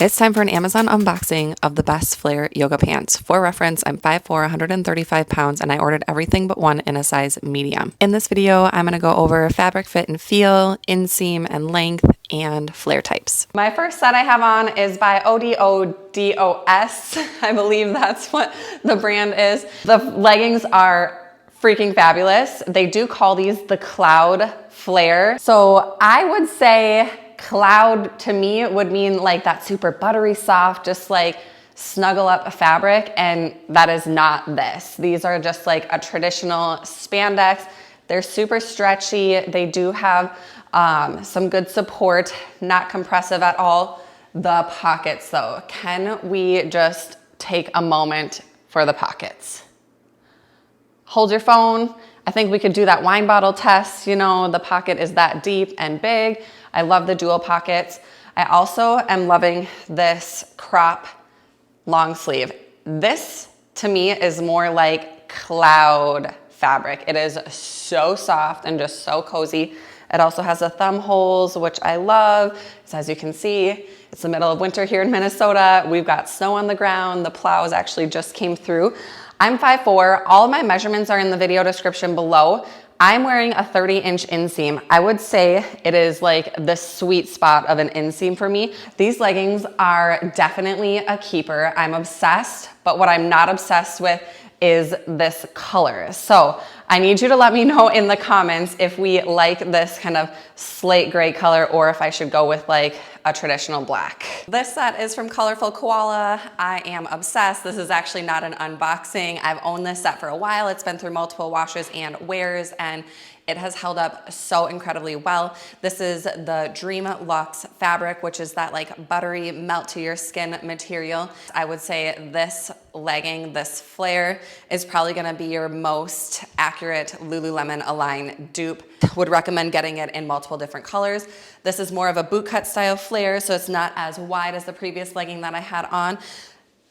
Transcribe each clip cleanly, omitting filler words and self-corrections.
It's time for an Amazon unboxing of the Best Flare Yoga Pants. For reference, I'm 5'4", 135 pounds, and I ordered everything but one in a size medium. In this video, I'm going to go over fabric fit and feel, inseam and length, and flare types. My first set I have on is by ODODOS. I believe that's what the brand is. The leggings are freaking fabulous. They do call these the Cloud Flare. So I would say cloud to me would mean like that super buttery soft, just like snuggle up a fabric, and that is not this. These are just like a traditional spandex. They're super stretchy. They do have some good support, not compressive at all. The pockets though, can we just take a moment for the pockets? Hold your phone. I think we could do that wine bottle test. You know, the pocket is that deep and big. I love the dual pockets. I also am loving this crop long sleeve. This to me is more like cloud fabric. It is so soft and just so cozy. It also has the thumb holes, which I love. So as you can see, it's the middle of winter here in Minnesota. We've got snow on the ground. The plows actually just came through. I'm 5'4". All of my measurements are in the video description below. I'm wearing a 30-inch inseam. I would say it is like the sweet spot of an inseam for me. These leggings are definitely a keeper. I'm obsessed, but what I'm not obsessed with is this color. So I need you to let me know in the comments if we like this kind of slate gray color or if I should go with like a traditional black. This set is from Colorfulkoala. I am obsessed. This is actually not an unboxing. I've owned this set for a while. It's been through multiple washes and wears, and it has held up so incredibly well. This is the Dream Luxe fabric, which is that like buttery melt to your skin material. I would say this legging, this flare, is probably gonna be your most accurate Lululemon Align dupe. Would recommend getting it in multiple different colors. This is more of a bootcut style flare, so it's not as wide as the previous legging that I had on.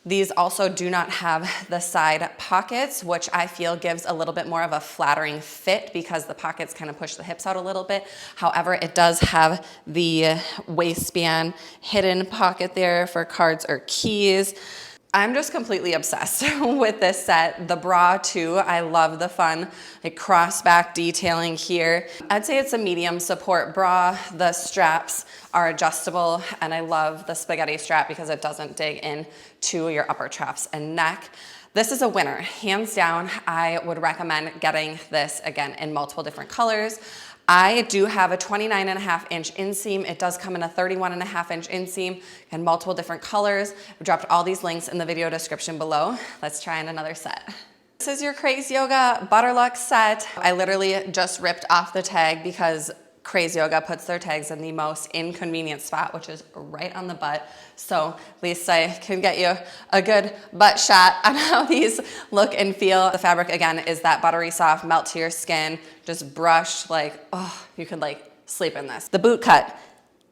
These also do not have the side pockets, which I feel gives a little bit more of a flattering fit because the pockets kind of push the hips out a little bit. However, it does have the waistband hidden pocket there for cards or keys. I'm just completely obsessed with this set. The bra too, I love the fun like cross-back detailing here. I'd say it's a medium support bra. The straps are adjustable, and I love the spaghetti strap because it doesn't dig in to your upper traps and neck. This is a winner, hands down. I would recommend getting this again in multiple different colors. I do have a 29.5-inch inseam. It does come in a 31.5-inch inseam and multiple different colors. I've dropped all these links in the video description below. Let's try on another set. This is your Craze Yoga Butterluck set. I literally just ripped off the tag because Craze Yoga puts their tags in the most inconvenient spot, which is right on the butt. So at least I can get you a good butt shot on how these look and feel. The fabric, again, is that buttery soft, melt to your skin, just brush like, oh, you could like sleep in this. The boot cut,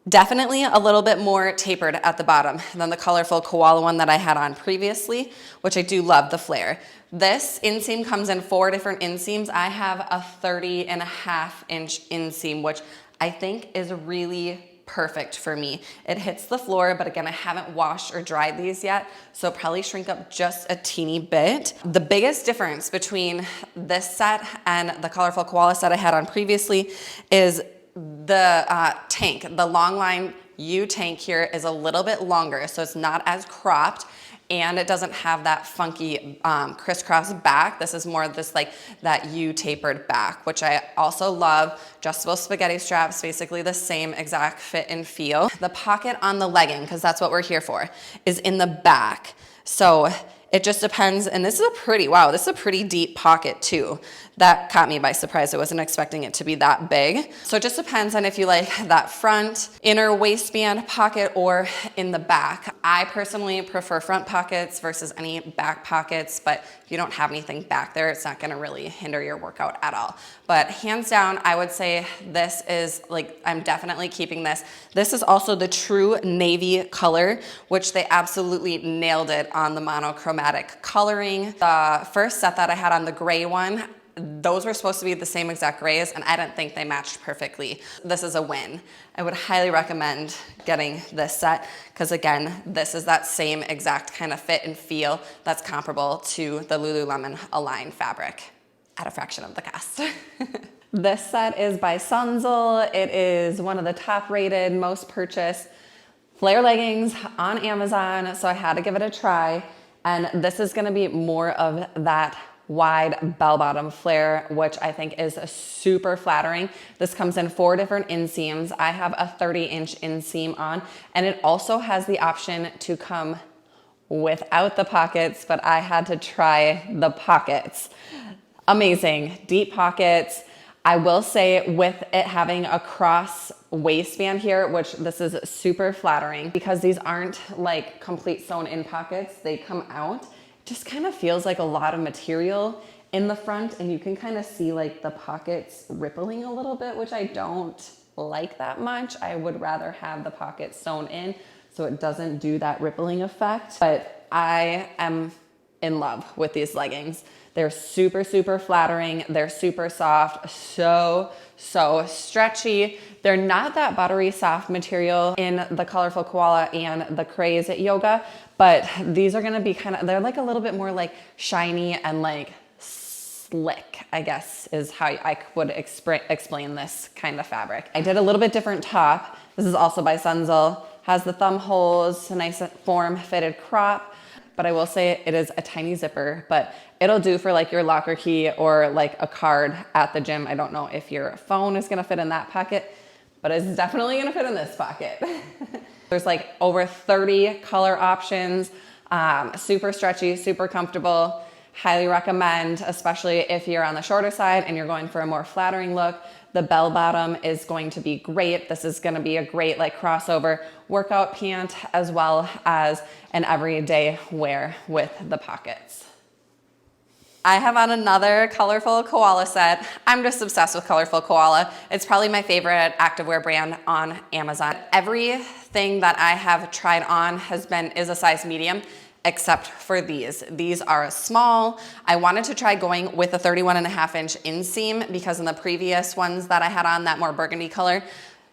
definitely a little bit more tapered at the bottom than the Colorfulkoala one that I had on previously, which I do love the flare. This inseam comes in 4 different inseams. I have a 30.5-inch inseam, which I think is really perfect for me. It hits the floor, but again, I haven't washed or dried these yet, so probably shrink up just a teeny bit. The biggest difference between this set and the Colorfulkoala set I had on previously is the tank. The long line U tank here is a little bit longer, so it's not as cropped, and it doesn't have that funky crisscross back. This is more this like that U tapered back, which I also love. Adjustable spaghetti straps, basically the same exact fit and feel. The pocket on the legging, because that's what we're here for, is in the back. So it just depends, and this is a pretty, wow, this is a pretty deep pocket too. That caught me by surprise. I wasn't expecting it to be that big. So it just depends on if you like that front inner waistband pocket or in the back. I personally prefer front pockets versus any back pockets, but if you don't have anything back there, it's not gonna really hinder your workout at all. But hands down, I would say this is like, I'm definitely keeping this. This is also the true navy color, which they absolutely nailed it on the monochromatic coloring. The first set that I had on the gray one, those were supposed to be the same exact grays, and I didn't think they matched perfectly. This is a win. I would highly recommend getting this set because, again, this is that same exact kind of fit and feel that's comparable to the Lululemon Align fabric at a fraction of the cost. This set is by Sunzel. It is one of the top rated, most purchased flare leggings on Amazon, so I had to give it a try. And this is gonna be more of that wide bell bottom flare, which I think is super flattering. This comes in 4 different inseams. I have a 30-inch inseam on, and it also has the option to come without the pockets, but I had to try the pockets. Amazing, deep pockets. I will say with it having a cross waistband here, which this is super flattering because these aren't like complete sewn in pockets, they come out. Just kind of feels like a lot of material in the front, and you can kind of see like the pockets rippling a little bit, which I don't like that much. I would rather have the pockets sewn in so it doesn't do that rippling effect. But I am in love with these leggings. They're super, super flattering. They're super soft, so stretchy. They're not that buttery soft material in the Colorfulkoala and the Craze Yoga, but these are gonna be they're like a little bit more like shiny and like slick, I guess is how I would explain this kind of fabric. I did a little bit different top. This is also by Sunzel. Has the thumb holes, a nice form-fitted crop. But I will say it is a tiny zipper, but it'll do for like your locker key or like a card at the gym. I don't know if your phone is gonna fit in that pocket, but it's definitely gonna fit in this pocket. There's like over 30 color options, super stretchy, super comfortable. Highly recommend, especially if you're on the shorter side and you're going for a more flattering look. The bell bottom is going to be great. This is gonna be a great like crossover workout pant as well as an everyday wear with the pockets. I have on another Colorfulkoala set. I'm just obsessed with Colorfulkoala. It's probably my favorite activewear brand on Amazon. Everything that I have tried on is a size medium, except for these. These are small. I wanted to try going with a 31.5-inch inseam because in the previous ones that I had on, that more burgundy color,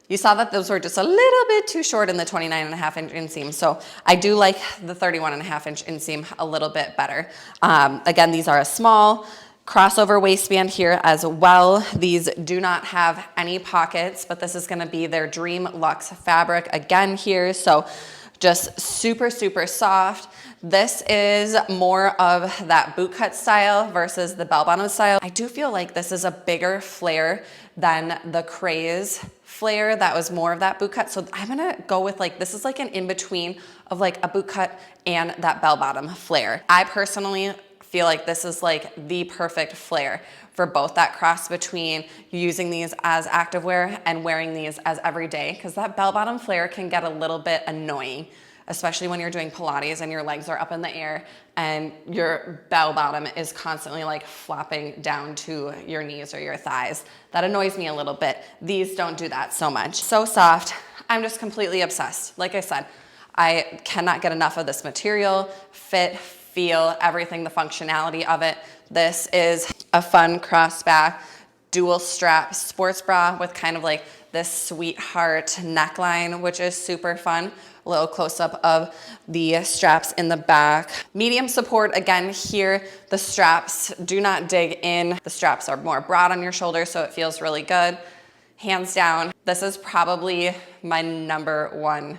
you saw that those were just a little bit too short in the 29.5-inch inseam. So I do like the 31.5-inch inseam a little bit better. Again, these are a small crossover waistband here as well. These do not have any pockets, but this is gonna be their Dream Luxe fabric again here. So just super, super soft. This is more of that boot cut style versus the bell bottom style. I do feel like this is a bigger flare than the Craze flare that was more of that boot cut. So I'm gonna go with like, this is like an in-between of like a boot cut and that bell bottom flare. I personally feel like this is like the perfect flare for both that cross between using these as activewear and wearing these as everyday, because that bell bottom flare can get a little bit annoying, especially when you're doing Pilates and your legs are up in the air and your bell bottom is constantly like flopping down to your knees or your thighs. That annoys me a little bit. These don't do that so much. So soft. I'm just completely obsessed. Like I said, I cannot get enough of this material, fit, feel, everything, the functionality of it. This is a fun crossback dual strap sports bra with kind of like this sweetheart neckline, which is super fun. A little close up of the straps in the back. Medium support again here. The straps do not dig in. The straps are more broad on your shoulder, so it feels really good. Hands down, this is probably my #1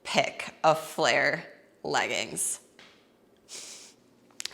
pick of flare leggings.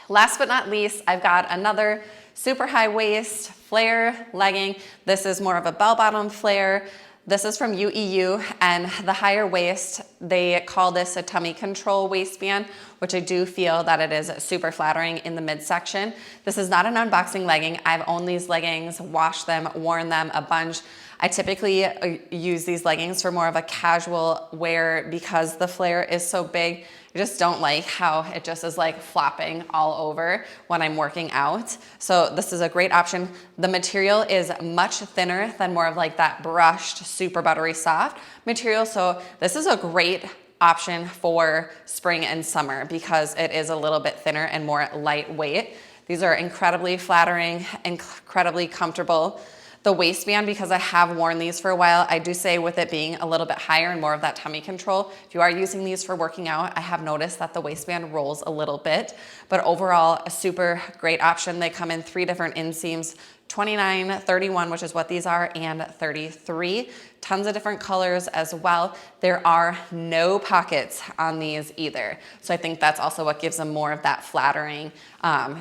Last but not least, I've got another super high waist flare legging. This is more of a bell bottom flare. This is from UEU, and the higher waist, they call this a tummy control waistband, which I do feel that it is super flattering in the midsection. This is not an unboxing legging. I've owned these leggings, washed them, worn them a bunch. I typically use these leggings for more of a casual wear because the flare is so big. I just don't like how it just is like flopping all over when I'm working out. So this is a great option. The material is much thinner than more of like that brushed, super buttery soft material. So this is a great option for spring and summer because it is a little bit thinner and more lightweight. These are incredibly flattering, incredibly comfortable. The waistband, because I have worn these for a while, I do say with it being a little bit higher and more of that tummy control, if you are using these for working out, I have noticed that the waistband rolls a little bit, but overall a super great option. They come in 3 different inseams, 29, 31, which is what these are, and 33. Tons of different colors as well. There are no pockets on these either. So I think that's also what gives them more of that flattering,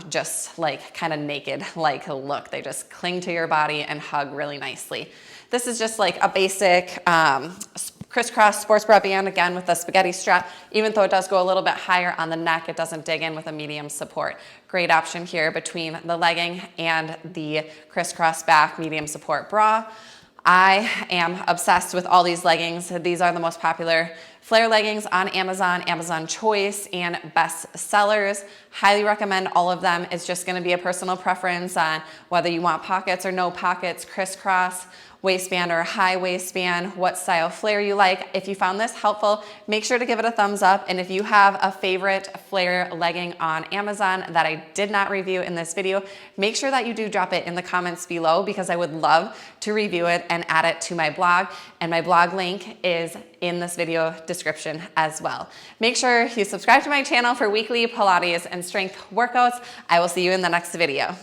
just like kind of naked like look. They just cling to your body and hug really nicely. This is just like a basic crisscross sports bra band, again with the spaghetti strap. Even though it does go a little bit higher on the neck, it doesn't dig in with a medium support. Great option here between the legging and the crisscross back medium support bra. I am obsessed with all these leggings. These are the most popular flare leggings on Amazon, Amazon Choice, and best sellers. Highly recommend all of them. It's just gonna be a personal preference on whether you want pockets or no pockets, crisscross, waistband or high waistband, what style flare you like. If you found this helpful, make sure to give it a thumbs up. And if you have a favorite flare legging on Amazon that I did not review in this video, make sure that you do drop it in the comments below, because I would love to review it and add it to my blog. And my blog link is in this video description as well. Make sure you subscribe to my channel for weekly Pilates and strength workouts. I will see you in the next video.